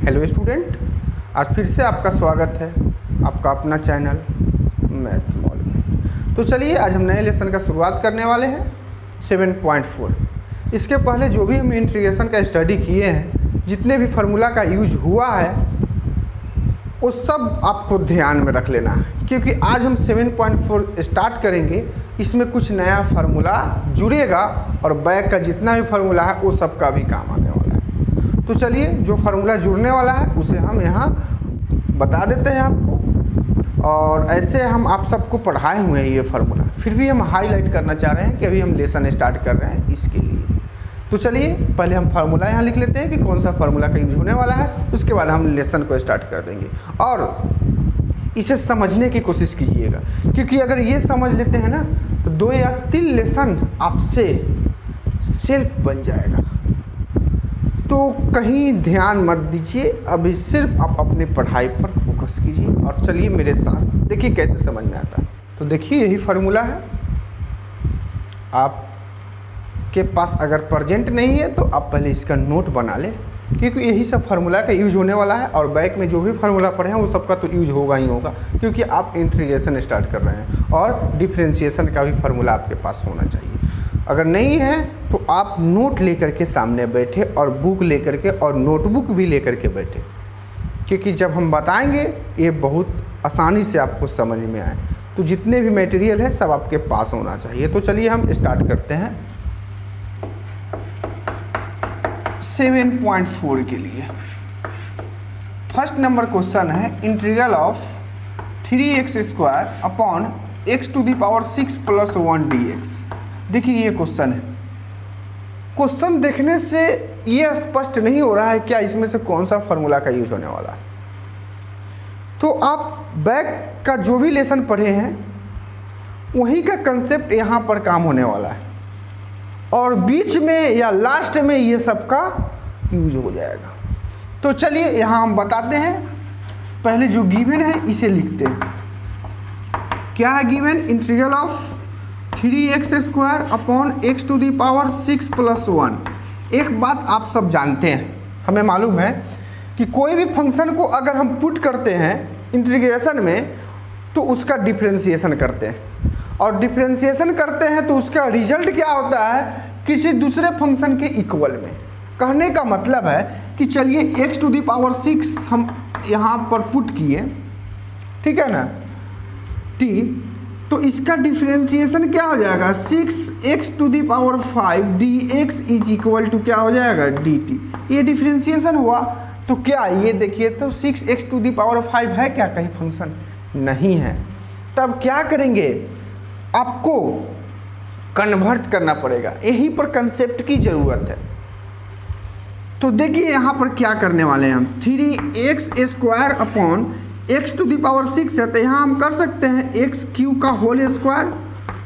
Hello student, आज फिर से आपका स्वागत है आपका अपना चैनल मैथ्स मॉल में। तो चलिए आज हम नए लेसन का शुरुआत करने वाले हैं 7.4। इसके पहले जो भी हम इंटीग्रेशन का स्टडी किए हैं, जितने भी फार्मूला का यूज हुआ है वो सब आपको ध्यान में रख लेना है, क्योंकि आज हम 7.4 स्टार्ट करेंगे। इसमें कुछ नया फार्मूला जुड़ेगा और बैक का जितना भी फार्मूला है वो सब का भी काम आने वाला है। तो चलिए जो फार्मूला जुड़ने वाला है उसे हम यहाँ बता देते हैं आपको, और ऐसे हम आप सबको पढ़ाए हुए हैं ये फार्मूला, फिर भी हम हाईलाइट करना चाह रहे हैं कि अभी हम लेसन स्टार्ट कर रहे हैं इसके लिए। तो चलिए पहले हम फार्मूला यहाँ लिख लेते हैं कि कौन सा फार्मूला का यूज होने वाला है, उसके बाद हम लेसन को स्टार्ट कर देंगे। और इसे समझने की कोशिश कीजिएगा, क्योंकि अगर ये समझ लेते हैं ना तो 2 या 3 लेसन आपसे सेल्फ बन जाएगा। तो कहीं ध्यान मत दीजिए, अभी सिर्फ आप अपनी पढ़ाई पर फोकस कीजिए और चलिए मेरे साथ, देखिए कैसे समझ में आता है। तो देखिए यही फार्मूला है, आपके पास अगर प्रेजेंट नहीं है तो आप पहले इसका नोट बना लें, क्योंकि यही सब फार्मूला का यूज होने वाला है। और बैक में जो भी फार्मूला पढ़े हैं वो सबका तो यूज होगा ही होगा, क्योंकि आप इंटीग्रेशन स्टार्ट कर रहे हैं और डिफरेंशिएशन का भी फार्मूला आपके पास होना चाहिए। अगर नहीं है तो आप नोट लेकर के सामने बैठे और बुक लेकर के और नोटबुक भी लेकर के बैठे, क्योंकि जब हम बताएंगे ये बहुत आसानी से आपको समझ में आए। तो जितने भी मटेरियल है सब आपके पास होना चाहिए। तो चलिए हम स्टार्ट करते हैं 7.4 के लिए। फर्स्ट नंबर क्वेश्चन है integral of 3x² upon x⁻6 + 1 dx। देखिए ये क्वेश्चन है। क्वेश्चन देखने से ये स्पष्ट नहीं हो रहा है क्या इसमें से कौन सा फार्मूला का यूज होने वाला है। तो आप बैक का जो भी लेसन पढ़े हैं वहीं का कंसेप्ट यहाँ पर काम होने वाला है, और बीच में या लास्ट में ये सब का यूज हो जाएगा। तो चलिए यहाँ हम बताते हैं। पहले जो गिवन है इसे लिखते हैं। क्या है given? Integral of 3x² upon x⁻6 + 1। एक बात आप सब जानते हैं, हमें मालूम है कि कोई भी फंक्शन को अगर हम पुट करते हैं इंटीग्रेशन में तो उसका डिफरेंशिएशन करते हैं, और डिफरेंशिएशन करते हैं तो उसका रिजल्ट क्या होता है, किसी दूसरे फंक्शन के इक्वल में। कहने का मतलब है कि चलिए x⁻6 हम यहाँ पर पुट किए, ठीक है ना, t, तो इसका डिफरेंशिएशन क्या हो जाएगा 6x⁵ dx = क्या हो जाएगा dt। ये डिफरेंशिएशन हुआ। तो क्या ये देखिए, तो 6x⁵ है क्या कहीं फंक्शन? नहीं है। तब क्या करेंगे, आपको कन्वर्ट करना पड़ेगा, यहीं पर कंसेप्ट की ज़रूरत है। तो देखिए यहाँ पर क्या करने वाले हैं हम, 3x² अपॉन x⁻6 है तो यहाँ हम कर सकते हैं x³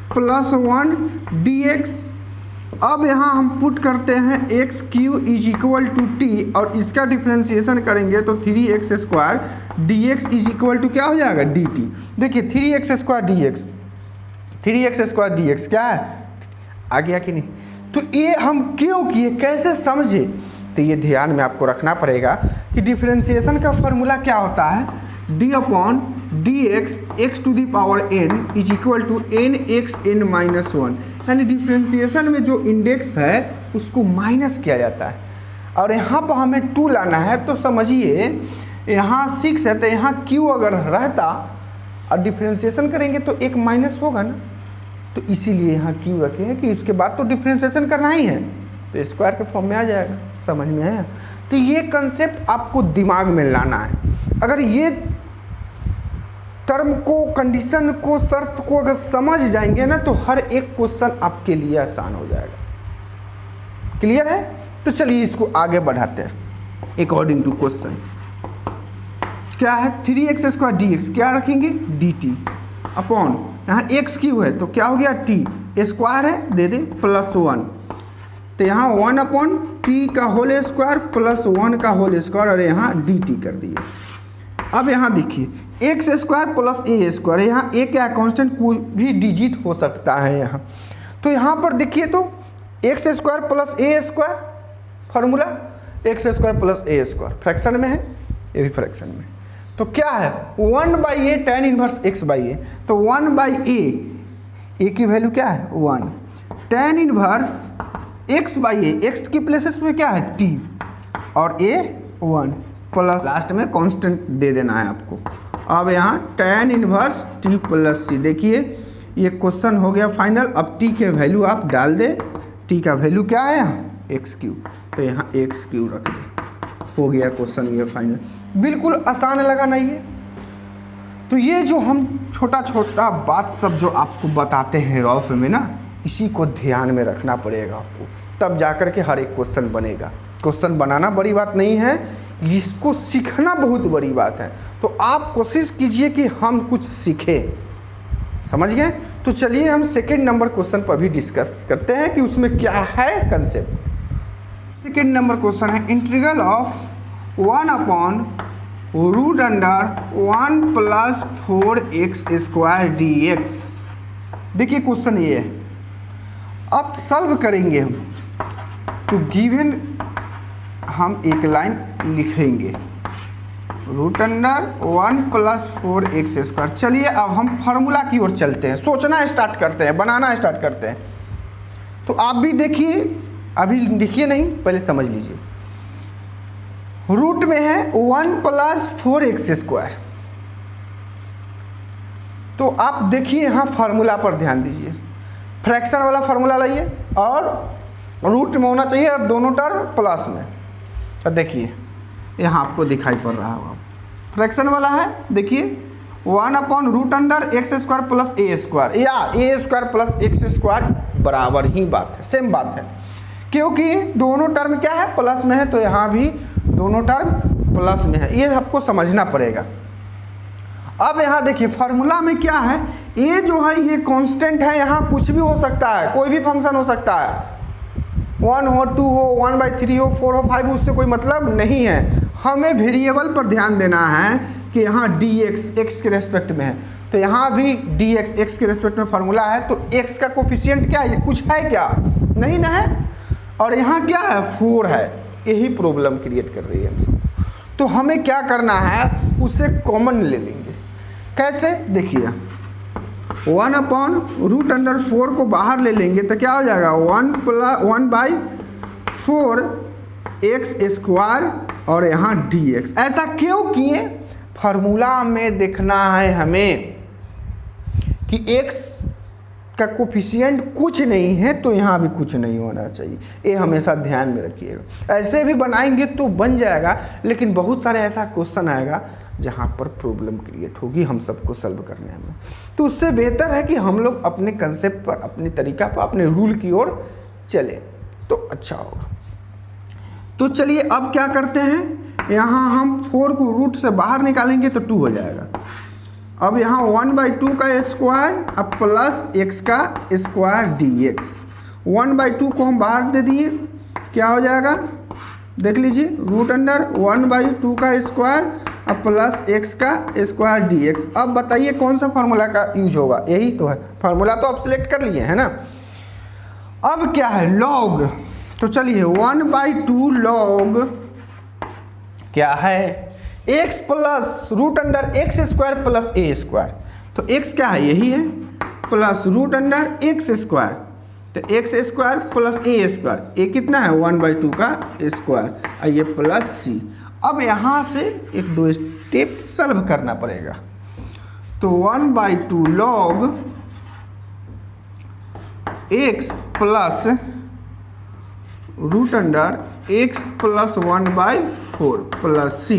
+ 1 dx। अब यहाँ हम पुट करते हैं x³ = t, और इसका डिफरेंशिएशन करेंगे तो 3x² dx = क्या हो जाएगा dt। देखिए 3x² dx क्या है, आ गया कि नहीं? तो ये हम क्यों किए, कैसे समझे, तो ये ध्यान में आपको रखना पड़ेगा कि डिफरेंशिएशन का फार्मूला क्या होता है, d/dx x⁻n = nxn-1। यानी डिफरेंशिएशन में जो इंडेक्स है उसको माइनस किया जाता है, और यहाँ पर हमें 2 लाना है। तो समझिए यहाँ 6 है तो यहाँ q अगर रहता और डिफरेंशिएशन करेंगे तो एक माइनस होगा ना, तो इसीलिए यहाँ q रखे हैं कि उसके बाद तो डिफरेंशिएशन करना ही है, तो स्क्वायर के फॉर्म में आ जाएगा। समझ में आया? तो ये कंसेप्ट आपको दिमाग में लाना है। अगर ये टर्म को, कंडीशन को, शर्त को अगर समझ जाएंगे ना तो हर एक क्वेश्चन आपके लिए आसान हो जाएगा। क्लियर है? तो चलिए इसको आगे बढ़ाते हैं अकॉर्डिंग टू क्वेश्चन। क्या है 3x² dx, क्या रखेंगे dt अपॉन यहाँ x³ है तो क्या हो गया t, स्क्वायर है दे दे +1, तो यहाँ 1/t² + 1 का होल स्क्वायर, और यहाँ dt कर दिए। अब यहाँ देखिए x² + a², यहाँ a क्या कांस्टेंट, कोई भी डिजिट हो सकता है यहाँ। तो यहाँ पर देखिए तो x² + a² formula, x square plus ए स्क्वायर, फ्रैक्शन में है, ये भी फ्रैक्शन में। तो क्या है 1/a tan इनवर्स x/a, तो 1/a की वैल्यू क्या है 1, tan इनवर्स x/a, x की प्लेसेस में क्या है t और a 1 प्लस लास्ट में कांस्टेंट दे देना है आपको। अब यहाँ tan inverse t plus c, देखिए ये क्वेश्चन हो गया फाइनल। अब t के वैल्यू आप डाल दे, t का वैल्यू क्या है यहाँ x3, तो यहाँ x3 रख दे, हो गया क्वेश्चन ये फाइनल। बिल्कुल आसान लगा नहीं है? तो ये जो हम छोटा छोटा बात सब जो आपको बताते हैं रफ में ना, इसी को ध्यान में रखना पड़ेगा आपको, तब जाकर के हर एक क्वेश्चन बनेगा। क्वेश्चन बनाना बड़ी बात नहीं है, इसको सीखना बहुत बड़ी बात है। तो आप कोशिश कीजिए कि हम कुछ सीखें, समझ गए? तो चलिए हम सेकेंड नंबर क्वेश्चन पर भी डिस्कस करते हैं कि उसमें क्या है कंसेप्ट। सेकेंड नंबर क्वेश्चन है इंटीग्रल ऑफ 1/√1 + 4x² dx। देखिए क्वेश्चन ये है, अब सॉल्व करेंगे हम। तो गिवन हम एक लाइन लिखेंगे √1 + 4x²। चलिए अब हम फार्मूला की ओर चलते हैं, सोचना स्टार्ट करते हैं, बनाना स्टार्ट करते हैं। तो आप भी देखिए, अभी लिखिए नहीं, पहले समझ लीजिए। रूट में है 1 + 4x², तो आप देखिए यहाँ फार्मूला पर ध्यान दीजिए, फ्रैक्शन वाला फार्मूला लाइए और रूट में होना चाहिए और दोनों टर्म प्लस में। तो देखिए यहाँ आपको दिखाई पड़ रहा होगा, फ्रैक्शन वाला है, देखिए 1/√x² + a² या a² + x² बराबर ही बात है, सेम बात है, क्योंकि दोनों टर्म क्या है प्लस में है, तो यहाँ भी दोनों टर्म प्लस में है, ये आपको समझना पड़ेगा। अब यहाँ देखिए फार्मूला में क्या है, ये जो है ये कांस्टेंट है, यहाँ कुछ भी हो सकता है, कोई भी फंक्शन हो सकता है, 1 हो 2 हो 1/3 हो 4 हो 5 हो, उससे कोई मतलब नहीं है। हमें वेरिएबल पर ध्यान देना है कि यहाँ dx x के रेस्पेक्ट में है, तो यहाँ भी dx x के रेस्पेक्ट में फार्मूला है, तो x का कोफिशिएंट क्या है, ये कुछ है क्या, नहीं ना है, और यहाँ क्या है 4 है, यही प्रॉब्लम क्रिएट कर रही है हम सब। तो हमें क्या करना है, उसे कॉमन ले लेंगे। कैसे, देखिए 1/√4 को बाहर ले लेंगे तो क्या हो जाएगा 1/4x² और यहाँ dx। ऐसा क्यों किए, फार्मूला में देखना है हमें कि x का कोफिशिएंट कुछ नहीं है, तो यहाँ भी कुछ नहीं होना चाहिए, ये हमेशा ध्यान में रखिएगा। ऐसे भी बनाएंगे तो बन जाएगा, लेकिन बहुत सारे ऐसा क्वेश्चन आएगा जहाँ पर प्रॉब्लम क्रिएट होगी हम सबको सॉल्व करने में। तो उससे बेहतर है कि हम लोग अपने कंसेप्ट पर, अपने तरीका पर, अपने रूल की ओर चले तो अच्छा होगा। तो चलिए अब क्या करते हैं, यहाँ हम 4 को रूट से बाहर निकालेंगे तो 2 हो जाएगा। अब यहाँ 1/2 का स्क्वायर अब प्लस x² dx, 1/2 को हम बाहर दे दिए, क्या हो जाएगा देख लीजिए, √1/2 का स्क्वायर अब प्लस x² dx। अब बताइए कौन सा फार्मूला का यूज होगा, यही तो है फार्मूला, तो आप सिलेक्ट कर लिए है ना। अब क्या है लॉग, तो चलिए 1/2 लॉग क्या है x प्लस √x² + a², तो x क्या है यही है, प्लस √x², तो x² + a², ये कितना है 1/2 का स्क्वायर, और ये प्लस c। अब यहाँ से 1-2 स्टेप सॉल्व करना पड़ेगा। तो 1/2 log x plus √x + 1/4 plus c,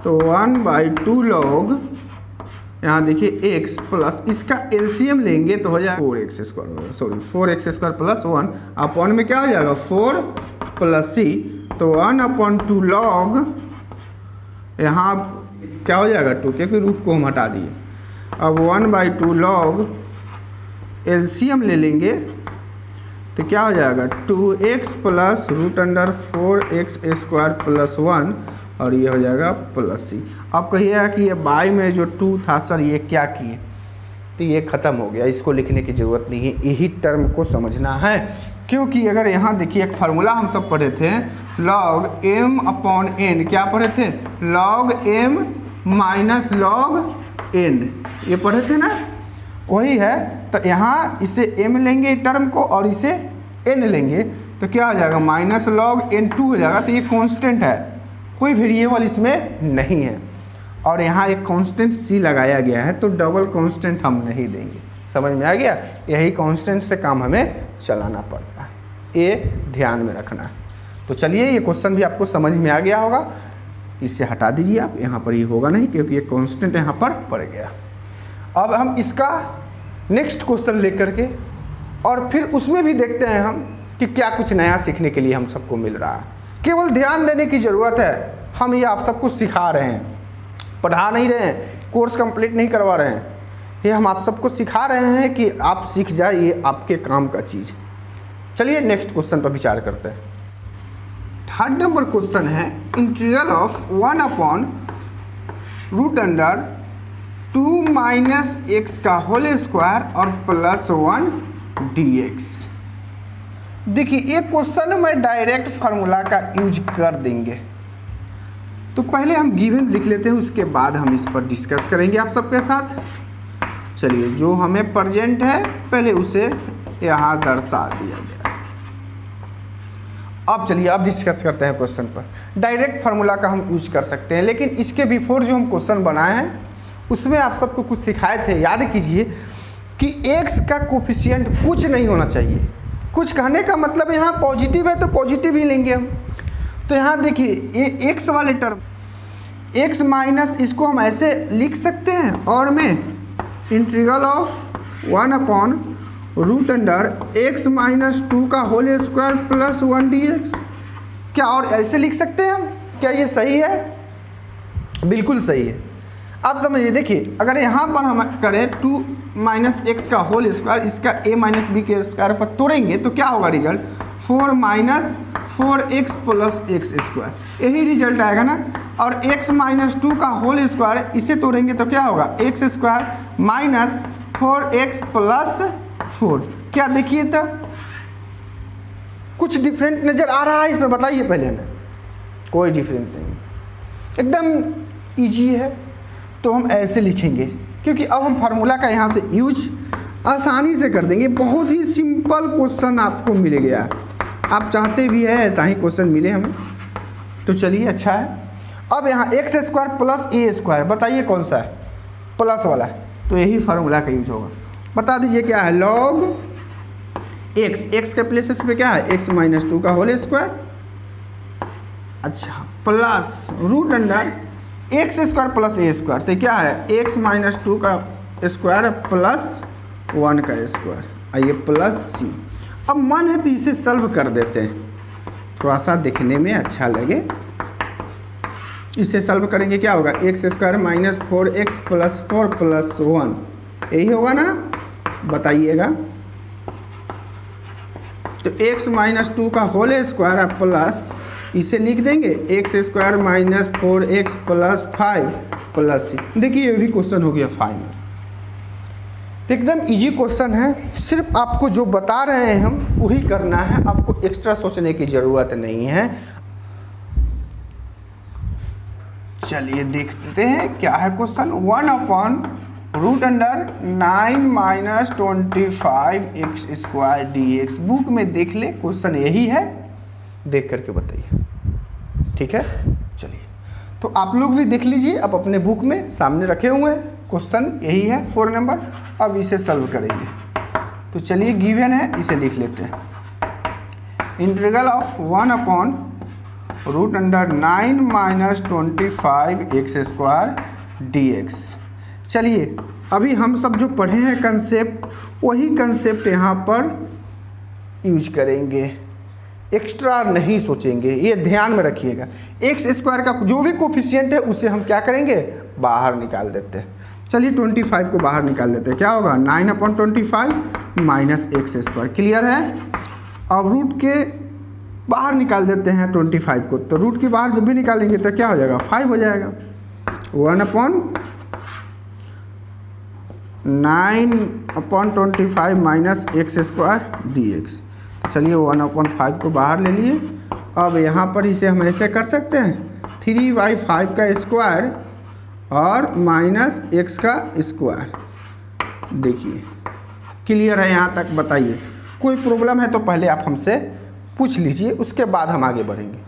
तो 1/2 लॉग यहाँ देखिए x प्लस इसका एलसीएम लेंगे तो हो जाएगा 4x² + 1 अपॉन में क्या हो जाएगा 4 + c, तो 1/2 लॉग यहाँ क्या हो जाएगा 2, क्योंकि रूट को हम हटा दिए। अब 1/2 लॉग एलसीएम ले लेंगे तो क्या हो जाएगा 2x प्लस √4x² + 1 और ये हो जाएगा प्लस c। अब कहिएगा कि ये बाई में जो 2 था सर ये क्या किए, तो ये ख़त्म हो गया, इसको लिखने की ज़रूरत नहीं है, यही टर्म को समझना है क्योंकि अगर यहाँ देखिए एक फार्मूला हम सब पढ़े थे, log m अपॉन n, क्या पढ़े थे? log m minus log n, ये पढ़े थे ना, वही है। तो यहाँ इसे m लेंगे टर्म को और इसे n लेंगे तो क्या हो जाएगा? माइनस log n2 हो जाएगा। तो ये कांस्टेंट है, कोई वेरिएबल इसमें नहीं है। और यहाँ एक कांस्टेंट c लगाया गया है, तो डबल कांस्टेंट हम नहीं देंगे। समझ में आ गया? यही कांस्टेंट से काम हमें चलाना पड़ता है, ये ध्यान में रखना है। तो चलिए, ये क्वेश्चन भी आपको समझ में आ गया होगा, इसे हटा दीजिए आप, यहाँ पर ये होगा नहीं क्योंकि ये कांस्टेंट यहाँ पर पड़ गया। अब हम इसका नेक्स्ट क्वेश्चन लेकर के और फिर उसमें भी देखते हैं हम कि क्या कुछ नया सीखने के लिए हम सबको मिल रहा है। केवल ध्यान देने की ज़रूरत है, हम ये आप सबको सिखा रहे हैं, पढ़ा नहीं रहे हैं, कोर्स कंप्लीट नहीं करवा रहे हैं, ये हम आप सबको सिखा रहे हैं कि आप सीख जाए, ये आपके काम का चीज़। चलिए नेक्स्ट क्वेश्चन पर विचार करते हैं। थर्ड नंबर क्वेश्चन है integral of 1 upon root under 2 minus x का होल स्क्वायर और प्लस 1 dx। देखिए, ये क्वेश्चन में डायरेक्ट फार्मूला का यूज कर देंगे। तो पहले हम गिवन लिख लेते हैं, उसके बाद हम इस पर डिस्कस करेंगे आप सबके साथ। चलिए, जो हमें प्रेजेंट है पहले उसे यहाँ दर्शा दिया गया। अब चलिए, अब डिस्कस करते हैं क्वेश्चन पर। डायरेक्ट फार्मूला का हम यूज कर सकते हैं, लेकिन इसके बिफोर जो हम क्वेश्चन बनाए हैं उसमें आप सबको कुछ सिखाए थे। याद कीजिए कि x का कोफिशिएंट कुछ नहीं होना चाहिए। कुछ कहने का मतलब यहाँ पॉजिटिव है तो पॉजिटिव ही लेंगे हम। तो यहाँ देखिए, ये x वाले टर्म x माइनस, इसको हम ऐसे लिख सकते हैं, और में integral of 1 upon root under x minus 2 का होल स्क्वायर प्लस 1 dx। क्या और ऐसे लिख सकते हैं हम? क्या ये सही है? बिल्कुल सही है। आप समझिए, देखिए अगर यहाँ पर हम करें 2 माइनस एक्स का होल स्क्वायर, इसका a माइनस बी के स्क्वायर पर तोड़ेंगे तो क्या होगा result? 4 minus 4x plus x square, यही रिजल्ट आएगा ना। और x माइनस 2 का होल स्क्वायर, इसे तोड़ेंगे तो क्या होगा? X square minus 4x plus 4। क्या देखिए तो कुछ डिफरेंट नज़र आ रहा है इसमें? बताइए पहले हमें। कोई डिफरेंट नहीं, एकदम ईजी है। तो हम ऐसे लिखेंगे, क्योंकि अब हम फार्मूला का यहाँ से यूज आसानी से कर देंगे। बहुत ही सिंपल क्वेश्चन आपको मिल गया। आप चाहते भी है ऐसा ही क्वेश्चन मिले हमें, तो चलिए अच्छा है। अब यहाँ एक्स स्क्वायर प्लस ए स्क्वायर, बताइए कौन सा है? प्लस वाला है, तो यही फार्मूला का यूज होगा। बता दीजिए क्या है? लॉग एक्स के प्लेसेस पे क्या है? एक्स माइनस 2 का होल स्क्वायर, अच्छा, plus root under x square plus ए स्क्वायर, तो क्या है? एक्स माइनस 2 का स्क्वायर प्लस 1 का स्क्वायर, आइए प्लस सी। अब मन है तो इसे सॉल्व कर देते हैं, थोड़ा सा देखने में अच्छा लगे। इसे सॉल्व करेंगे, क्या होगा? X square minus 4x plus 4 plus 1, यही होगा ना? बताइएगा। तो x माइनस 2 का होल स्क्वायर प्लस, इसे लिख देंगे x square minus 4x plus 5 plus c. देखिए, ये भी क्वेश्चन हो गया फाइनल। तो एकदम इजी क्वेश्चन है, सिर्फ आपको जो बता रहे हैं हम वही करना है, आपको एक्स्ट्रा सोचने की ज़रूरत नहीं है। चलिए देखते हैं क्या है question. 1 upon root under 9 minus 25 x square dx। Book में देख ले, क्वेश्चन यही है, देख करके बताइए, ठीक है। चलिए, तो आप लोग भी देख लीजिए, आप अपने बुक में सामने रखे हुए हैं, क्वेश्चन यही है 4 नंबर। अब इसे सॉल्व करेंगे, तो चलिए गिवन है, इसे लिख लेते हैं। Integral of 1 upon root under 9 minus 25 x square dx। चलिए, अभी हम सब जो पढ़े हैं कंसेप्ट, वही कंसेप्ट यहाँ पर यूज करेंगे, एक्स्ट्रा नहीं सोचेंगे, ये ध्यान में रखिएगा। एक्स स्क्वायर का जो भी कोफिशिएंट है उसे हम क्या करेंगे? बाहर निकाल देते हैं। चलिए 25 को बाहर निकाल देते हैं, क्या होगा? 9 upon 25 minus x square, clear है। अब रूट के बाहर निकाल देते हैं 25 को, तो रूट के बाहर जब भी निकालेंगे तो क्या हो जाएगा? 5 हो जाएगा। 1 upon 9 upon 25 minus x square dx। चलिए 1/5 को बाहर ले लिए। अब यहाँ पर इसे हम ऐसे कर सकते हैं 3/5 का स्क्वायर और माइनस x का स्क्वायर। देखिए क्लियर है यहाँ तक? बताइए कोई प्रॉब्लम है तो पहले आप हमसे पूछ लीजिए, उसके बाद हम आगे बढ़ेंगे।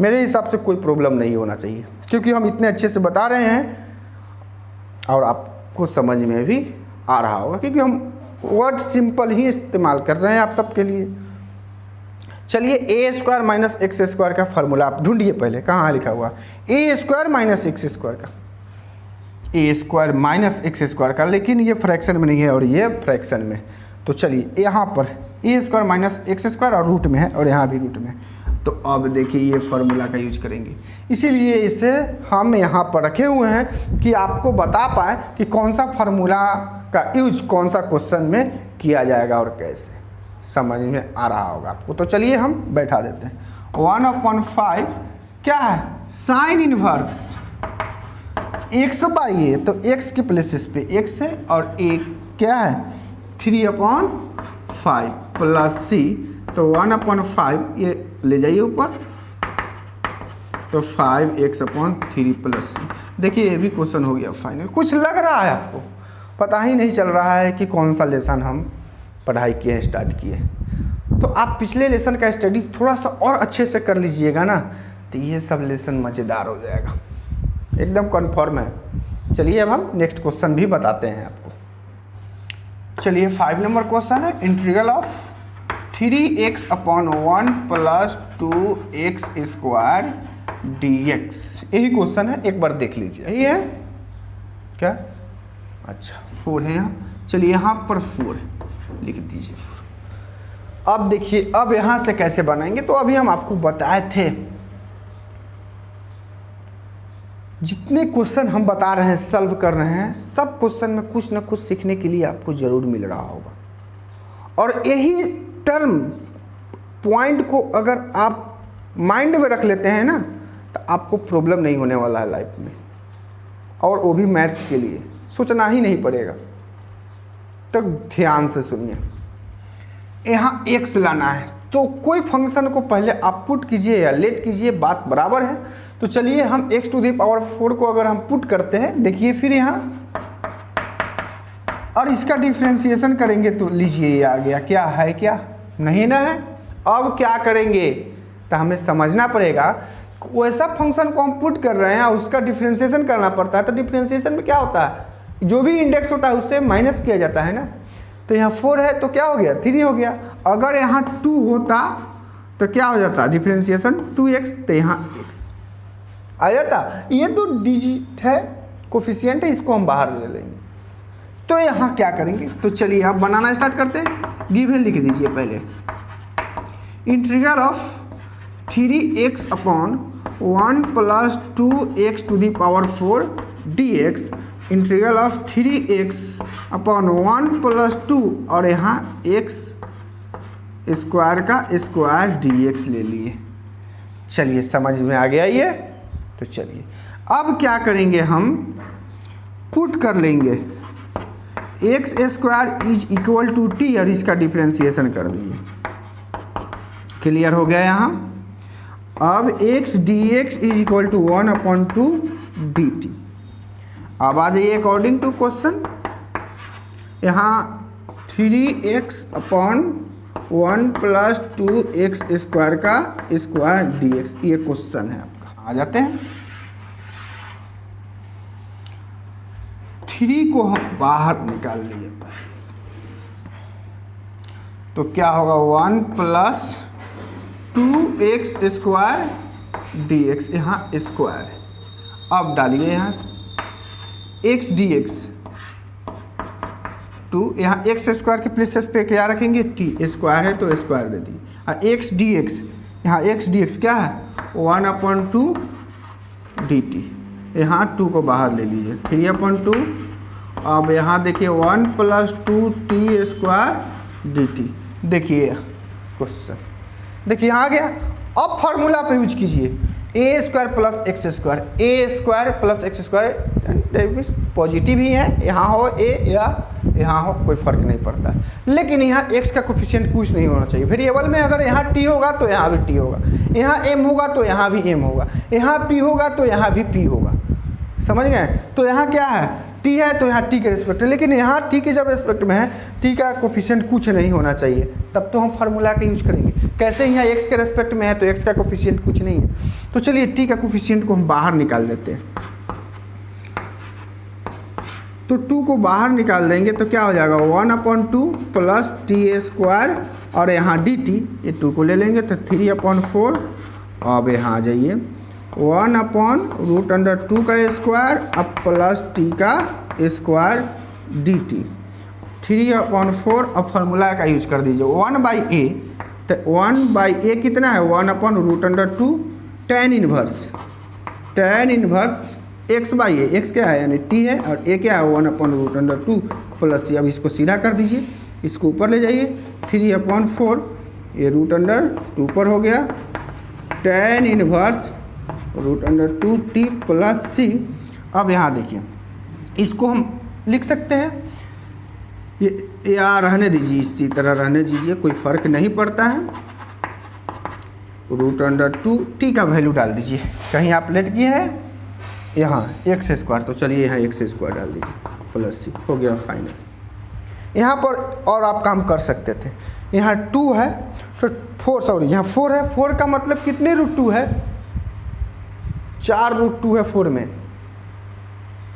मेरे हिसाब से कोई प्रॉब्लम नहीं होना चाहिए, क्योंकि हम इतने अच्छे से बता रहे हैं और आपको समझ में भी आ रहा होगा, क्योंकि हम वर्ड सिंपल ही इस्तेमाल कर रहे हैं आप सबके लिए। चलिए ए स्क्वायर माइनस एक्स स्क्वायर का फार्मूला आप ढूंढिए। पहले कहाँ लिखा हुआ ए स्क्वायर माइनस एक्स स्क्वायर का, ए स्क्वायर माइनस एक्स स्क्वायर का, लेकिन ये फ्रैक्शन में नहीं है और ये फ्रैक्शन में। तो चलिए यहाँ पर ए स्क्वायर माइनस एक्स स्क्वायर और रूट में है और यहाँ भी रूट में। तो अब देखिए ये फार्मूला का यूज करेंगे, इसीलिए इसे हम यहाँ पर रखे हुए हैं कि आपको बता पाए कि कौन सा फार्मूला का यूज कौन सा क्वेश्चन में किया जाएगा और कैसे। समझ में आ रहा होगा आपको? तो चलिए हम बैठा देते हैं। 1/5 क्या है? साइन इनवर्स x बाई ए, तो x के प्लेसेस पे x है और a क्या है 3/5 प्लस c, तो 1/5 ये ले जाइए ऊपर, तो 5x/3 प्लस c। देखिए ये भी क्वेश्चन हो गया फाइनल। कुछ लग रहा है आपको? पता ही नहीं चल रहा है कि कौन सा लेसन हम पढ़ाई किए हैं, स्टार्ट किए। तो आप पिछले लेसन का स्टडी थोड़ा सा और अच्छे से कर लीजिएगा ना, तो ये सब लेसन मज़ेदार हो जाएगा, एकदम कन्फर्म है। चलिए अब हम नेक्स्ट क्वेश्चन भी बताते हैं आपको। चलिए 5 नंबर क्वेश्चन है integral of 3x/1 plus 2x square dx। यही क्वेश्चन है, एक बार देख लीजिए। यही है क्या? अच्छा 4 है यहाँ। चलिए यहाँ पर 4 लिख दीजिए। अब देखिए अब यहाँ से कैसे बनाएंगे, तो अभी हम आपको बताए थे जितने क्वेश्चन हम बता रहे हैं, सॉल्व कर रहे हैं, सब क्वेश्चन में कुछ ना कुछ सीखने के लिए आपको ज़रूर मिल रहा होगा। और यही टर्म पॉइंट को अगर आप माइंड में रख लेते हैं ना, तो आपको प्रॉब्लम नहीं होने वाला है लाइफ में, और वो भी मैथ्स के लिए सोचना ही नहीं पड़ेगा। तो ध्यान से सुनिए, यहाँ x लाना है, तो कोई फंक्शन को पहले आप पुट कीजिए या लेट कीजिए, बात बराबर है। तो चलिए हम x⁴ को अगर हम पुट करते हैं, देखिए फिर यहाँ और इसका डिफ्रेंशिएशन करेंगे, तो लीजिए ये आ गया। क्या है? क्या नहीं ना है? अब क्या करेंगे, तो हमें समझना पड़ेगा वैसा फंक्शन को हम पुट कर रहे हैं और उसका डिफ्रेंशिएशन करना पड़ता है। तो डिफ्रेंशिएशन में क्या होता है, जो भी इंडेक्स होता है उससे माइनस किया जाता है ना। तो यहाँ 4 है तो क्या हो गया 3 हो गया। अगर यहाँ 2 होता तो क्या हो जाता, डिफ्रेंशिएशन 2x, तो यहाँ x आ जाता। ये तो डिजिट है, कोफिशिएंट है, इसको हम बाहर ले लेंगे। तो यहाँ क्या करेंगे, तो चलिए आप बनाना स्टार्ट करते हैं। गिवन लिख दीजिए पहले, integral of 3x/1 plus 2x⁴ dx, integral of 3x/1 plus 2 और यहाँ x स्क्वायर का स्क्वायर dx ले लिए। चलिए समझ में आ गया ये। तो चलिए अब क्या करेंगे, हम पुट कर लेंगे x² = t और इसका डिफ्रेंशिएशन कर देंगे। क्लियर हो गया यहाँ। अब x dx = 1/2 dt। अब आ जाइए अकॉर्डिंग टू क्वेश्चन, यहाँ 3x/1 प्लस 2x² का स्क्वायर dx, ये क्वेश्चन है आपका। आ जाते हैं, 3 को हम बाहर निकाल लिए, तो क्या होगा 1 प्लस 2x² dx, यहाँ स्क्वायर है। अब डालिए यहाँ x dx 2, यहाँ x² के प्लेसेस पे क्या रखेंगे t, स्क्वायर है तो स्क्वायर दे दी। x dx, यहाँ x dx क्या है 1/2 dt, यहाँ 2 को बाहर ले लीजिए 3/2। अब यहाँ देखिए 1 प्लस 2t² dt। देखिए क्वेश्चन, देखिए यहाँ आ गया। अब फार्मूला पे यूज कीजिए, a square plus x square, a square plus x square positive ही है, यहाँ हो ए या यहाँ हो कोई फर्क नहीं पड़ता, लेकिन यहाँ x का कोफिशिएंट कुछ नहीं होना चाहिए। वेरिएबल में अगर यहाँ t होगा तो यहाँ भी t होगा, यहाँ m होगा तो यहाँ भी m होगा, यहाँ p होगा तो यहाँ भी p होगा, समझ गए। तो यहाँ क्या है, t है तो यहाँ t के रिस्पेक्ट, लेकिन यहाँ t के जब रिस्पेक्ट में है t का कोफिशिएंट कुछ नहीं होना चाहिए, तब तो हम फार्मूला का यूज करेंगे। कैसे यहाँ x के रिस्पेक्ट में है तो x का कोफिशिएंट कुछ नहीं है, तो चलिए t का कोफिशिएंट को हम बाहर निकाल देते हैं। तो 2 को बाहर निकाल देंगे तो क्या हो जाएगा 1/2 प्लस टी स्क्वायर और यहाँ dt, ये 2 को ले लेंगे तो 3/4। अब यहाँ आ जाइए 1/√2 का स्क्वायर अब प्लस टी का स्क्वायर dt 3/4। अब फार्मूला का यूज कर दीजिए 1/a, तो 1/a कितना है 1/√2 tan इनवर्स x/a, x क्या है यानी t है और a क्या है 1/√2 प्लस c। अब इसको सीधा कर दीजिए, इसको ऊपर ले जाइए 3/4, ये √2 पर हो गया tan inverse √2t plus c। अब यहाँ देखिए इसको हम लिख सकते हैं, ये या रहने दीजिए, इसी तरह रहने दीजिए, कोई फ़र्क नहीं पड़ता है। √2t का वैल्यू डाल दीजिए, कहीं आप लेट किए हैं यहाँ एक्स स्क्वायर, तो चलिए यहाँ एक्स स्क्वायर डाल दीजिए प्लस सी, हो गया फाइनल। यहाँ पर और आप काम कर सकते थे, यहाँ 2 है तो 4, सॉरी यहाँ 4 है, 4 का मतलब कितने √2 है 4√2 है 4 में,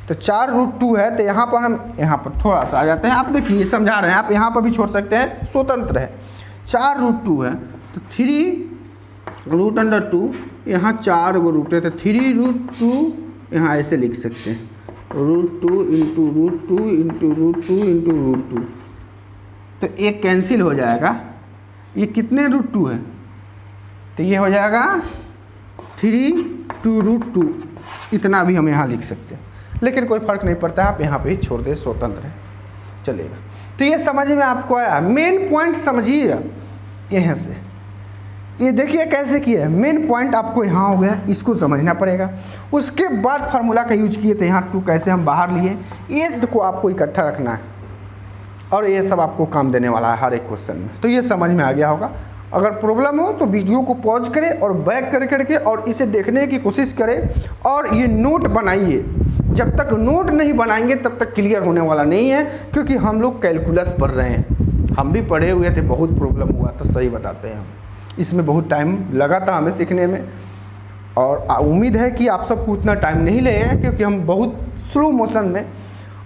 तो 4√2 है, तो यहाँ पर हम यहाँ पर थोड़ा सा आ जाते हैं। आप देखिए समझा रहे हैं, आप यहाँ पर भी छोड़ सकते हैं, स्वतंत्र है। 4√2 है तो 3√2, यहाँ 4 गो रूट है तो 3√2 यहाँ ऐसे लिख सकते हैं √2 इंटू √2 इंटू √2 इंटू √2, तो एक कैंसिल हो जाएगा। ये कितने √2 है तो ये हो जाएगा 3/2, इतना भी हम यहाँ लिख सकते हैं, लेकिन कोई फ़र्क नहीं पड़ता, आप यहाँ पे ही छोड़ दे, स्वतंत्र है, चलेगा। तो ये समझ में आपको आया, मेन पॉइंट समझिए यहाँ से, ये देखिए कैसे किया है, मेन पॉइंट आपको यहाँ हो गया, इसको समझना पड़ेगा। उसके बाद फार्मूला का यूज किए तो यहाँ 2 कैसे हम बाहर लिए, ये को आपको इकट्ठा रखना है और ये सब आपको काम देने वाला है हर एक क्वेश्चन में। तो ये समझ में आ गया होगा। अगर प्रॉब्लम हो तो वीडियो को पॉज करें और बैक कर करके और इसे देखने की कोशिश करें और ये नोट बनाइए। जब तक नोट नहीं बनाएंगे तब तक क्लियर होने वाला नहीं है, क्योंकि हम लोग कैलकुलस पढ़ रहे हैं, हम भी पढ़े हुए थे, बहुत प्रॉब्लम हुआ, तो सही बताते हैं हम, इसमें बहुत टाइम लगा था हमें सीखने में, और उम्मीद है कि आप सबको उतना टाइम नहीं लगेगा, क्योंकि हम बहुत स्लो मोशन में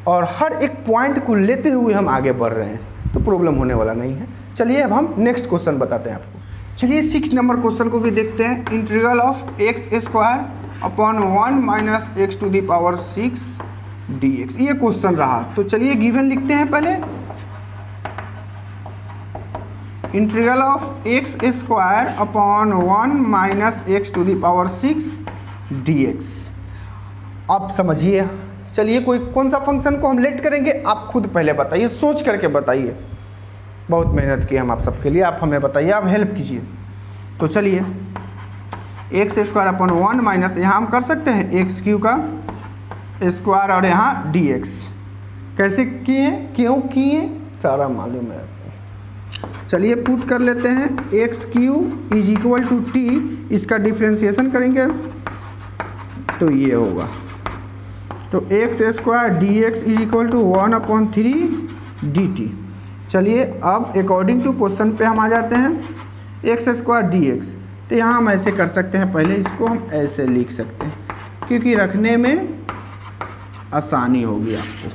और हर एक पॉइंट को लेते हुए हम आगे बढ़ रहे हैं, तो प्रॉब्लम होने वाला नहीं है। चलिए अब हम नेक्स्ट क्वेश्चन बताते हैं आपको। चलिए 6 नंबर क्वेश्चन को भी देखते हैं। Integral of x² upon 1 - x⁶ dx, ये क्वेश्चन रहा। तो चलिए गिवन लिखते हैं पहले, integral of x² upon 1 - x⁶ dx। अब समझिए, चलिए कौन सा फंक्शन को हम लेट करेंगे, आप खुद पहले बताइए, सोच करके बताइए। बहुत मेहनत की हम आप सबके लिए, आप हमें बताइए, आप हेल्प कीजिए। तो चलिए x² अपॉन 1 यहाँ हम कर सकते हैं x³ का स्क्वायर और यहाँ dx। कैसे किए, क्यों किए, सारा मालूम है आपको। चलिए पुट कर लेते हैं, x³ = t, इसका डिफ्रेंशिएशन करेंगे तो ये होगा, तो x² dx = 1/3 dt। चलिए अब अकॉर्डिंग टू क्वेश्चन पे हम आ जाते हैं, x² dx, तो यहाँ हम ऐसे कर सकते हैं, पहले इसको हम ऐसे लिख सकते हैं क्योंकि रखने में आसानी होगी आपको।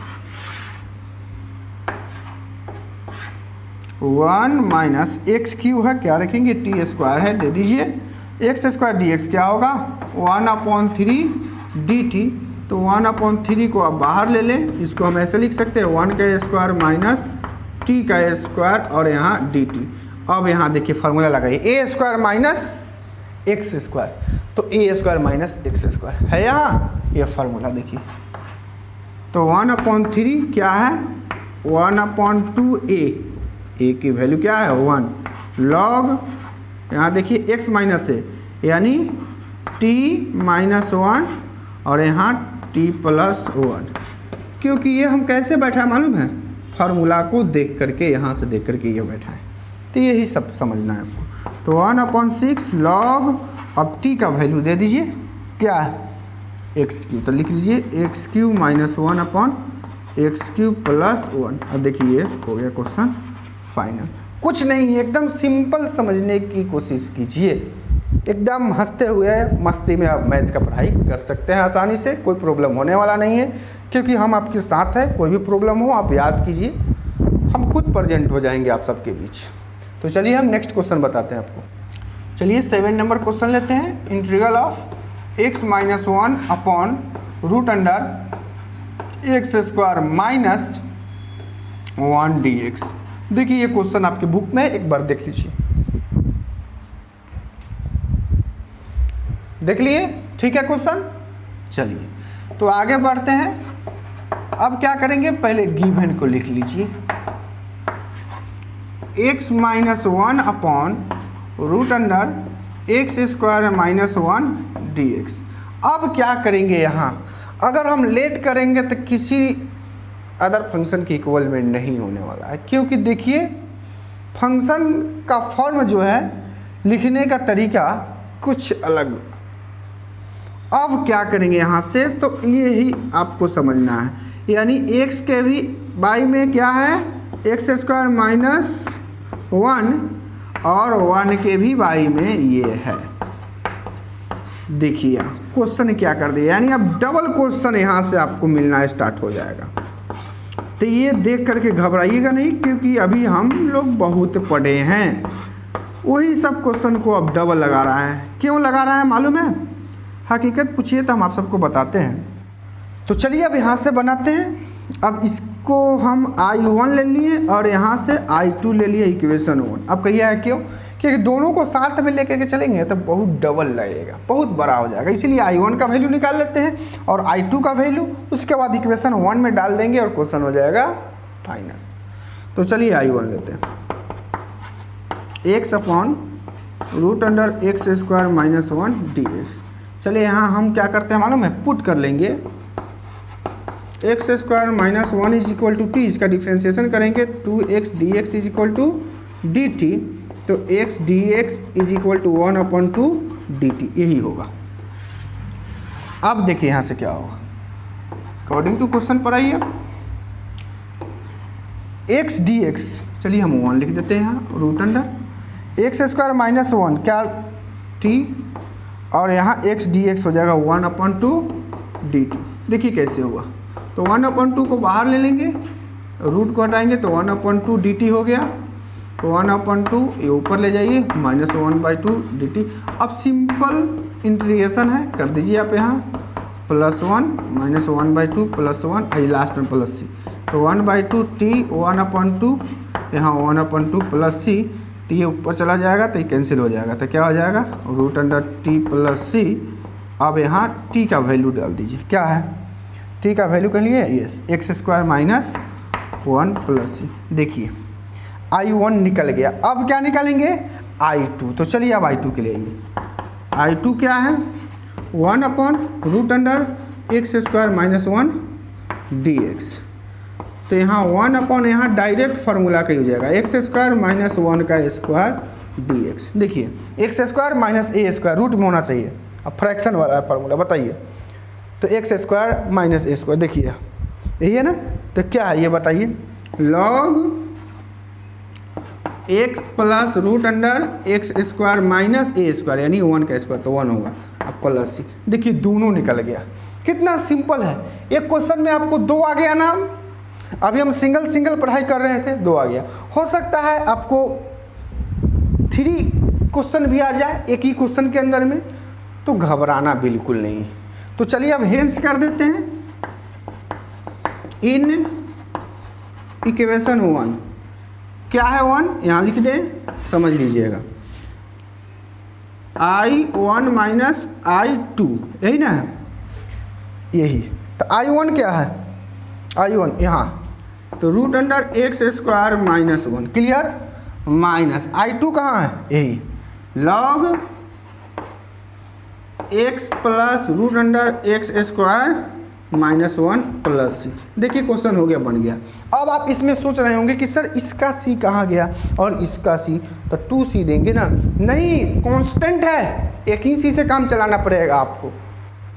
1 - x³ है, क्या रखेंगे t² है, दे दीजिए। x² dx क्या होगा 1/3 dt, तो 1/3 को आप बाहर ले लें, इसको हम ऐसे लिख सकते हैं 1 का स्क्वायर माइनस t का स्क्वायर और यहाँ dt। अब यहाँ देखिए फार्मूला लगाइए, a² - x², तो a² - x² है यहाँ, ये फार्मूला देखिए। तो 1/3 क्या है 1/2a, a की वैल्यू क्या है 1 log, यहाँ देखिए x - a यानी t-1 और यहाँ t+1, क्योंकि ये हम कैसे बैठा है मालूम है, फार्मूला को देख करके, यहाँ से देख करके ये बैठा है। तो यही सब समझना है आपको। तो 1/6 log, अब t का वैल्यू दे दीजिए, क्या है x3, तो लिख लीजिए x³ - 1/x³ + 1। अब देखिए हो गया क्वेश्चन फाइनल। कुछ नहीं, एकदम सिंपल समझने की कोशिश कीजिए, एकदम हंसते हुए मस्ती में आप मैथ का पढ़ाई कर सकते हैं आसानी से, कोई प्रॉब्लम होने वाला नहीं है, क्योंकि हम आपके साथ हैं। कोई भी प्रॉब्लम हो आप याद कीजिए, हम खुद प्रेजेंट हो जाएंगे आप सबके बीच। तो चलिए हम नेक्स्ट क्वेश्चन बताते हैं आपको। चलिए 7 नंबर क्वेश्चन लेते हैं। Integral of x - 1 upon x² - 1 dx। देखिए ये क्वेश्चन आपकी बुक में एक बार देख लीजिए, देख लिए, ठीक है क्वेश्चन। चलिए तो आगे बढ़ते हैं। अब क्या करेंगे, पहले गिवन को लिख लीजिए, x - 1 अपॉन x² - 1 dx। अब क्या करेंगे, यहाँ अगर हम लेट करेंगे तो किसी अदर फंक्शन की इक्वल में नहीं होने वाला है, क्योंकि देखिए फंक्शन का फॉर्म जो है लिखने का तरीका कुछ अलग। अब क्या करेंगे यहाँ से, तो ये ही आपको समझना है, यानी x के भी बाई में क्या है x² - 1 और 1 के भी बाई में ये है। देखिए क्वेश्चन क्या कर दिया, यानी अब डबल क्वेश्चन यहाँ से आपको मिलना स्टार्ट हो जाएगा। तो ये देख करके घबराइएगा नहीं, क्योंकि अभी हम लोग बहुत पढ़े हैं, वही सब क्वेश्चन को अब डबल लगा रहा है। क्यों लगा रहा है मालूम है, हकीकत पूछिए तो हम आप सबको बताते हैं। तो चलिए अब यहाँ से बनाते हैं। अब इसको हम I1 ले लिए और यहाँ से I2 ले लिए इक्वेशन 1। अब कहिए है क्यों, क्योंकि दोनों को साथ में लेकर के चलेंगे तो बहुत डबल लगेगा, बहुत बड़ा हो जाएगा, इसीलिए I1 का वैल्यू निकाल लेते हैं और I2 का वैल्यू, उसके बाद इक्वेशन 1 में डाल देंगे और क्वेश्चन हो जाएगा फाइनल। तो चलिए I1 लेते हैं, x अपॉन x² - 1 dx। चलिए यहाँ हम क्या करते हैं मालूम है, पुट कर लेंगे x² - 1 = t, इसका डिफ्रेंशिएशन करेंगे 2x dx = dt, तो x dx = 1/2 dt, यही होगा। अब देखिए यहाँ से क्या होगा, अकॉर्डिंग टू क्वेश्चन पर आइए। x dx, चलिए हम 1 लिख देते हैं यहाँ, x² - 1 क्या t, और यहाँ x dx हो जाएगा 1/2 dt। देखिए कैसे हुआ, तो 1/2 को बाहर ले लेंगे, रूट को हटाएंगे तो 1/2 dt हो गया, तो 1/2 ये ऊपर ले जाइए -1/2 dt। अब सिंपल इंटीग्रेशन है, कर दीजिए आप यहाँ +1 -1/2 +1 आई लास्ट में +c, तो 1/2 t 1/2, यहाँ 1/2 +c, तो ये ऊपर चला जाएगा तो ये कैंसिल हो जाएगा, तो क्या हो जाएगा √t + c। अब यहाँ t का वैल्यू डाल दीजिए, क्या है t का वैल्यू कह लिए, यस x² - 1 + c। देखिए I1 निकल गया, अब क्या निकालेंगे I2। तो चलिए अब I2 के लिए आइए, I2 क्या है 1/√x² - 1 dx। तो यहाँ 1 यहाँ डायरेक्ट फार्मूला का हो जाएगा x² - 1 का स्क्वायर dx। देखिए x² - a² रूट में होना चाहिए, अब फ्रैक्शन वाला है फार्मूला, बताइए। तो x² - a², देखिए यही है ना, तो क्या है ये बताइए, log x + √x² - a², यानी 1 का स्क्वायर, तो 1 होगा, अब +c। देखिए दोनों निकल गया, कितना सिंपल है। एक क्वेश्चन में आपको 2 आ गया ना, अभी हम सिंगल पढ़ाई कर रहे थे, 2 आ गया। हो सकता है आपको 3 क्वेश्चन भी आ जाए एक ही क्वेश्चन के अंदर में, तो घबराना बिल्कुल नहीं। तो चलिए अब हेंस कर देते हैं, इन इक्वेशन 1 क्या है, 1 यहाँ लिख दें, समझ लीजिएगा, I1 - I2, यही ना है, यही। तो I1 क्या है, I1 यहाँ तो √x² - 1, क्लियर, माइनस I2 कहाँ है, यही log x plus root under x square minus 1 plus c. देखिए क्वेश्चन हो गया, बन गया। अब आप इसमें सोच रहे होंगे कि सर इसका सी कहाँ गया और इसका सी, तो 2c देंगे ना। नहीं, कांस्टेंट है, एक ही सी से काम चलाना पड़ेगा आपको।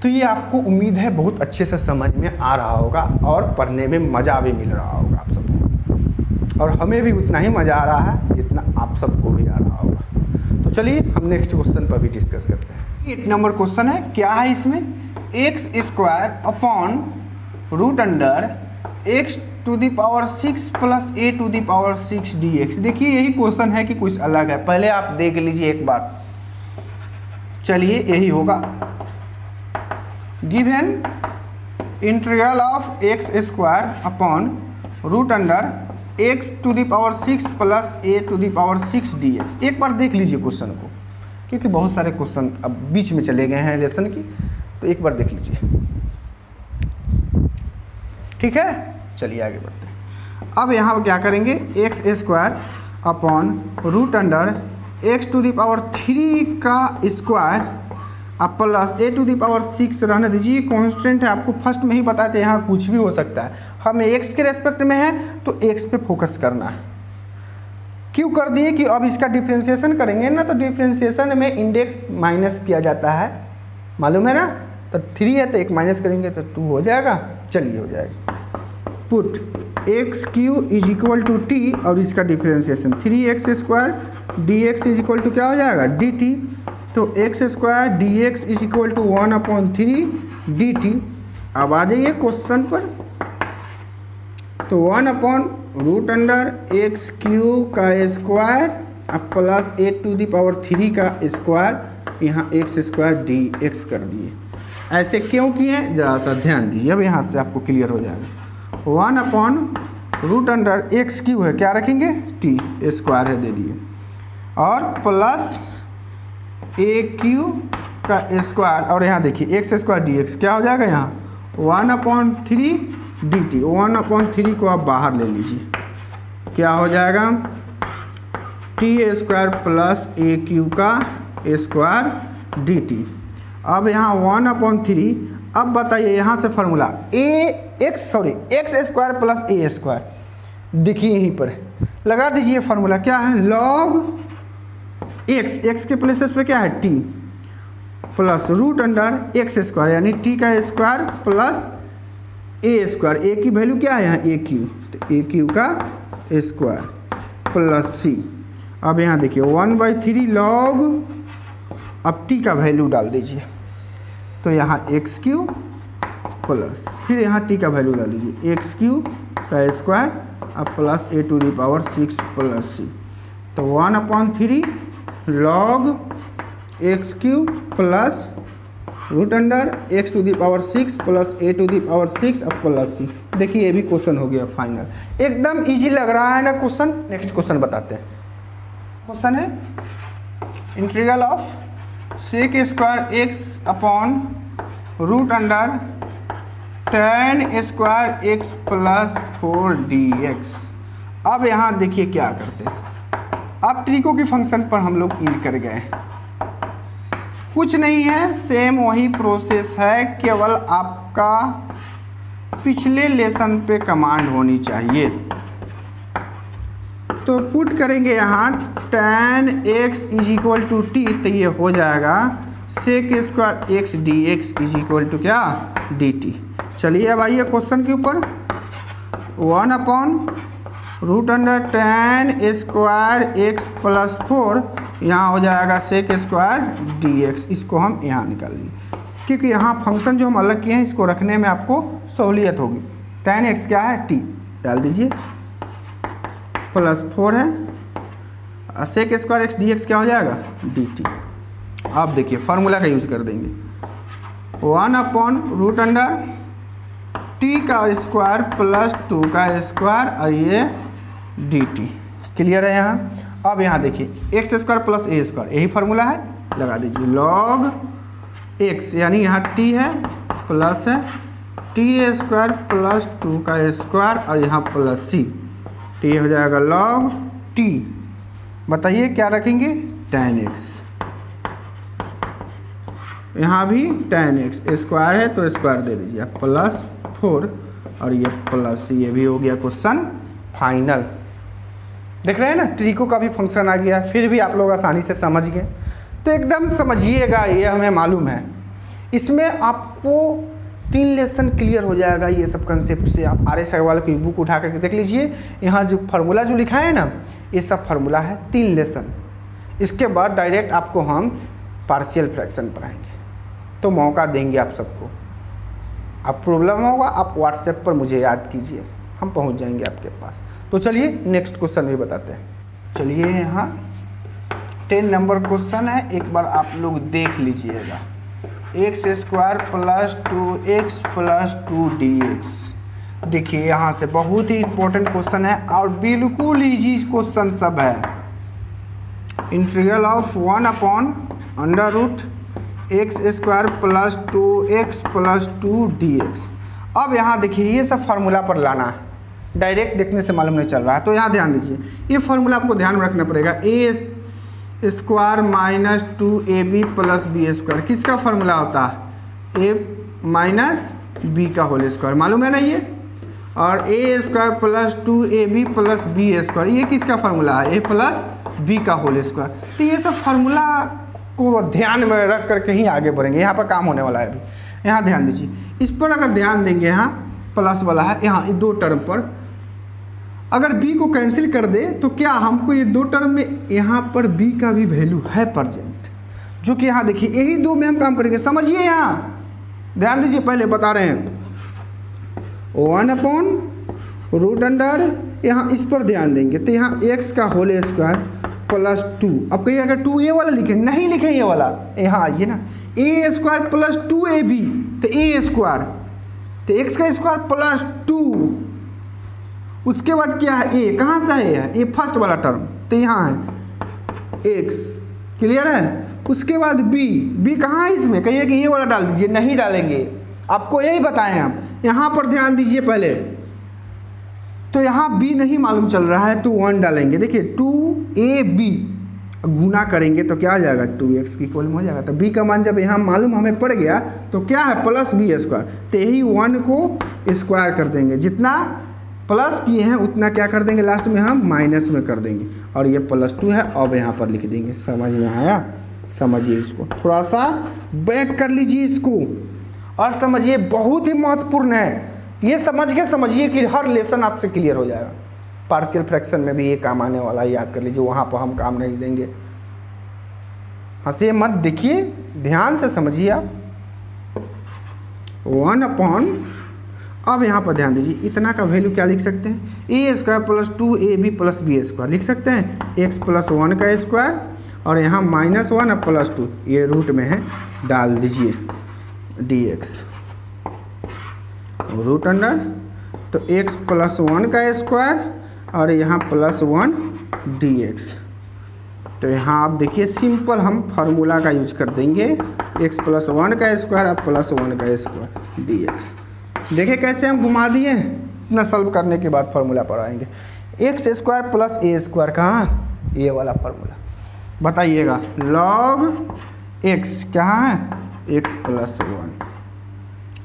तो ये आपको उम्मीद है बहुत अच्छे से समझ में आ रहा होगा और पढ़ने में मज़ा भी मिल रहा होगा आप सबको, और हमें भी उतना ही मज़ा आ रहा है जितना आप सबको भी आ रहा होगा। तो चलिए हम नेक्स्ट क्वेश्चन पर भी डिस्कस करते हैं। 8 नंबर क्वेश्चन है, क्या है इसमें, x square upon root under x to the power 6 plus a to the power 6 dx। देखिए यही क्वेश्चन है कि कुछ अलग है, पहले आप देख लीजिए एक बार। चलिए यही होगा, given integral of x square upon root under x to the power 6 plus a to the power 6 dx। एक बार देख लीजिए क्वेश्चन को, क्योंकि बहुत सारे क्वेश्चन अब बीच में चले गए हैं लेसन की, तो एक बार देख लीजिए, ठीक है। चलिए आगे बढ़ते हैं। अब यहाँ क्या करेंगे, x square upon root under x to the power 3 का स्क्वायर अब plus a to the power 6 रहने दीजिए, कांस्टेंट है, आपको फर्स्ट में ही बताया था यहाँ कुछ भी हो सकता है। हमें एक्स के रेस्पेक्ट में है तो एक्स पे फोकस करना है। क्यों कर दिए कि अब इसका डिफ्रेंशिएशन करेंगे ना, तो डिफ्रेंशिएशन में इंडेक्स माइनस किया जाता है, मालूम है ना। तो 3 है तो एक माइनस करेंगे तो 2 हो जाएगा। चलिए हो जाएगा, put x cube is equal to t और इसका differentiation 3x square d x is equal to क्या हो जाएगा, डी टी। तो x square d x is equal to 1/3 d t. अब आ जाइए क्वेश्चन पर, तो 1/रूट अंडर एक्स क्यू का स्क्वायर अब plus a to the power 3 का स्क्वायर, यहाँ एक्स स्क्वायर डी एक्स कर दिए। ऐसे क्यों किए, ज़रा सा ध्यान दीजिए, अब यहाँ से आपको क्लियर हो जाएगा। 1/रूट अंडर एक्स क्यू है, क्या रखेंगे, टी स्क्वायर है दे दिए, और प्लस ए क्यू का स्क्वायर, और यहाँ देखिए एक्स स्क्वायर डी एक्स क्या हो जाएगा, यहाँ 1/3 डी टी। 1/3 को आप बाहर ले लीजिए, क्या हो जाएगा, टी स्क्वायर प्लस ए क्यू का स्क्वायर डी टी। अब यहाँ 1/3, अब बताइए यहाँ से फार्मूला एक्स स्क्वायर प्लस ए स्क्वायर, देखिए यहीं पर लगा दीजिए फार्मूला, क्या है, लॉग एक्स के प्लेसेस पे क्या है, T plus root under x square यानी टी का square plus A square, A की वैल्यू क्या है यहाँ, ए क्यू, तो ए क्यू का स्क्वायर प्लस सी। अब यहाँ देखिए 1/3 लॉग, अब टी का वैल्यू डाल दीजिए, तो यहाँ एक्स क्यू प्लस फिर यहाँ टी का वैल्यू डाल दीजिए, एक्स क्यू का स्क्वायर अब plus a to the power 6 plus c. तो 1/3 log x cube plus root under x to the power 6 plus a to the power 6 अब प्लस सी। देखिए ये भी क्वेश्चन हो गया फाइनल, एकदम इजी लग रहा है ना क्वेश्चन। नेक्स्ट क्वेश्चन बताते हैं। क्वेश्चन है integral of sec square X upon root under tan square x plus 4 dx। अब यहाँ देखिए क्या करते हैं, अब ट्रिको की फंक्शन पर हम लोग इन कर गए, कुछ नहीं है, सेम वही प्रोसेस है, केवल आपका पिछले लेसन पे कमांड होनी चाहिए। तो पुट करेंगे यहाँ tan x is equal to t, तो ये हो जाएगा sec square x D x is equal to क्या, डी टी। चलिए अब आइए क्वेश्चन के ऊपर, 1/रूट under tan square x plus 4, यहाँ हो जाएगा सेक स्क्वायर डी एक्स, इसको हम यहाँ निकाल लिए, क्योंकि यहाँ फंक्शन जो हम अलग किए हैं इसको रखने में आपको सहूलियत होगी। tan x क्या है, टी डाल दीजिए, प्लस 4 है, sec square x D X क्या हो जाएगा, डी टी। आप देखिए फार्मूला का यूज कर देंगे, 1/रूट अंडर टी का स्क्वायर प्लस 2 का स्क्वायर और ये डी टी। क्लियर है यहाँ। अब यहाँ देखिए एक्स स्क्वायर प्लस ए स्क्वायर, यही फार्मूला है, लगा दीजिए, लॉग एक्स यानी यहाँ टी है प्लस है टी स्क्वायर प्लस 2 का स्क्वायर और यहाँ प्लस सी, तो ये हो जाएगा लॉग टी। बताइए क्या रखेंगे, tan x यहाँ भी tan x स्क्वायर है तो स्क्वायर दे दीजिए आप +4 और ये प्लस, ये भी हो गया क्वेश्चन फाइनल। देख रहे हैं ना, ट्रिको का भी फंक्शन आ गया, फिर भी आप लोग आसानी से समझ गए। तो एकदम समझिएगा, ये हमें मालूम है। इसमें आपको 3 लेसन क्लियर हो जाएगा ये सब कंसेप्ट से। आप RS अग्रवाल की बुक उठा करके देख लीजिए, यहाँ जो फार्मूला जो लिखा है ना, ये सब फार्मूला है 3 लेसन। इसके बाद डायरेक्ट आपको हम पार्शियल फ्रैक्शन पढ़ाएंगे, तो मौका देंगे आप सबको। आप प्रॉब्लम होगा आप व्हाट्सएप पर मुझे याद कीजिए, हम पहुंच जाएंगे आपके पास। तो चलिए नेक्स्ट क्वेश्चन भी बताते हैं। चलिए यहाँ 10 नंबर क्वेश्चन है, एक बार आप लोग देख लीजिएगा। x² + 2x + 2dx। देखिए यहाँ से बहुत ही इंपॉर्टेंट क्वेश्चन है और बिल्कुल ईजी क्वेश्चन सब है। Integral of 1/√x² + 2x + 2dx। अब यहाँ देखिए ये सब फार्मूला पर लाना है, डायरेक्ट देखने से मालूम नहीं चल रहा है। तो यहाँ ध्यान दीजिए, ये फार्मूला आपको ध्यान में रखना पड़ेगा। a² - 2ab + b², किसका फार्मूला होता है? a - b का होल स्क्वायर, मालूम है ना ये। और a² + 2ab + b², ये किसका फार्मूला है? a + b का होल स्क्वायर। तो ये सब फार्मूला को ध्यान में रख करके ही आगे बढ़ेंगे, यहाँ पर काम होने वाला है अभी। यहाँ ध्यान दीजिए, इस पर अगर ध्यान देंगे, यहाँ प्लस वाला है, यहाँ ये 2 टर्म पर अगर b को कैंसिल कर दे तो क्या हमको ये 2 टर्म में यहाँ पर b का भी वैल्यू है प्रेजेंट, जो कि यहाँ देखिए यही 2 में हम काम करेंगे। समझिए, यहाँ ध्यान दीजिए, पहले बता रहे हैं 1/√, यहाँ इस पर ध्यान देंगे तो यहाँ x का होल स्क्वायर + 2। अब कहिए अगर 2 ये वाला लिखें, नहीं लिखें ये वाला, यहाँ आइए ना, a² + 2ab तो a², तो x का स्क्वायर + 2। उसके बाद क्या है? a कहाँ से है? ये फर्स्ट वाला टर्म, तो यहाँ है x, क्लियर है। उसके बाद b कहाँ है इसमें? कहिए कि ये वाला डाल दीजिए, नहीं डालेंगे, आपको यही बताएं हम। यहाँ पर ध्यान दीजिए पहले, तो यहाँ b नहीं मालूम चल रहा है तो 1 डालेंगे। देखिए 2ab गुना करेंगे तो क्या आ जाएगा? 2x की इक्वल में हो जाएगा। तो b का मान जब यहाँ मालूम हमें पड़ गया तो क्या है? +b²। तो यही 1 को स्क्वायर कर देंगे, जितना प्लस किए हैं उतना क्या कर देंगे लास्ट में हम माइनस में कर देंगे, और ये +2 है, अब यहाँ पर लिख देंगे। समझ में आया? समझिए, इसको थोड़ा सा बैक कर लीजिए इसको और समझिए, बहुत ही महत्वपूर्ण है। ये समझ के समझिए कि हर लेसन आपसे क्लियर हो जाएगा। पार्शियल फ्रैक्शन में भी ये काम आने वाला है, याद कर लीजिए, वहाँ पर हम काम नहीं देंगे। हंसिए मत, देखिए ध्यान से समझिए आप। 1/, अब यहाँ पर ध्यान दीजिए, इतना का वैल्यू क्या लिख सकते हैं? a² + 2ab + b² लिख सकते हैं, x + 1 का स्क्वायर, और यहाँ -1 और +2 ये रूट में है, डाल दीजिए dx √, तो x + 1 का स्क्वायर और यहाँ +1 dx। तो यहाँ आप देखिए सिंपल हम फार्मूला का यूज कर देंगे, x + 1 का स्क्वायर और +1 का स्क्वायर dx। देखिए कैसे हम घुमा दिए, इतना सॉल्व करने के बाद फार्मूला पर आएंगे। x² + a², कहाँ? ये वाला फार्मूला बताइएगा, log x क्या है? x + 1,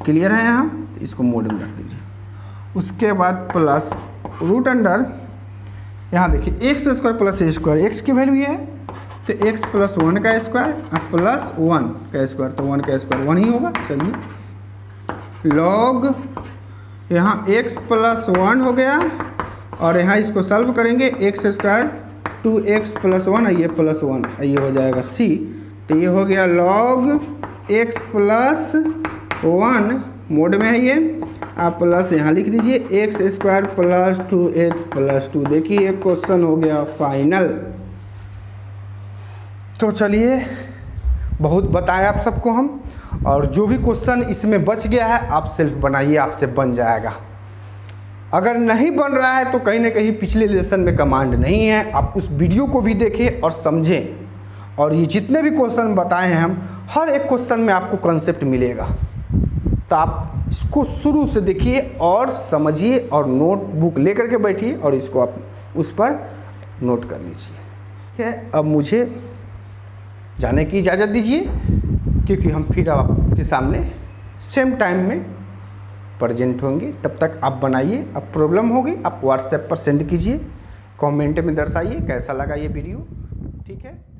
क्लियर है। यहाँ इसको मोड में रख दीजिए। उसके बाद प्लस √, यहाँ देखिए x² + a², x की वैल्यू ये है, तो x + 1 का स्क्वायर और +1 का स्क्वायर, तो 1 का स्क्वायर 1 ही होगा। चलिए log, यहाँ x + 1 हो गया, और यहाँ इसको सॉल्व करेंगे, x² 2x + 1, ये +1, ये हो जाएगा c। तो ये हो गया log x + 1 मोड में है ये, आप प्लस यहाँ लिख दीजिए x² + 2x + 2। देखिए क्वेश्चन हो गया फाइनल। तो चलिए, बहुत बताया आप सबको हम, और जो भी क्वेश्चन इसमें बच गया है आप सेल्फ बनाइए, आपसे बन जाएगा। अगर नहीं बन रहा है तो कहीं ना कहीं पिछले लेसन में कमांड नहीं है, आप उस वीडियो को भी देखें और समझें। और ये जितने भी क्वेश्चन बताए हैं हम, हर एक क्वेश्चन में आपको कॉन्सेप्ट मिलेगा, तो आप इसको शुरू से देखिए और समझिए, और नोटबुक लेकर के बैठिए और इसको आप उस पर नोट कर लीजिए। ठीक है, अब मुझे जाने की इजाज़त दीजिए। क्योंकि हम फिर आपके सामने सेम टाइम में प्रेजेंट होंगे। तब तक आप बनाइए। अब प्रॉब्लम होगी आप व्हाट्सएप पर सेंड कीजिए, कमेंट में दर्शाइए कैसा लगा ये वीडियो। ठीक है।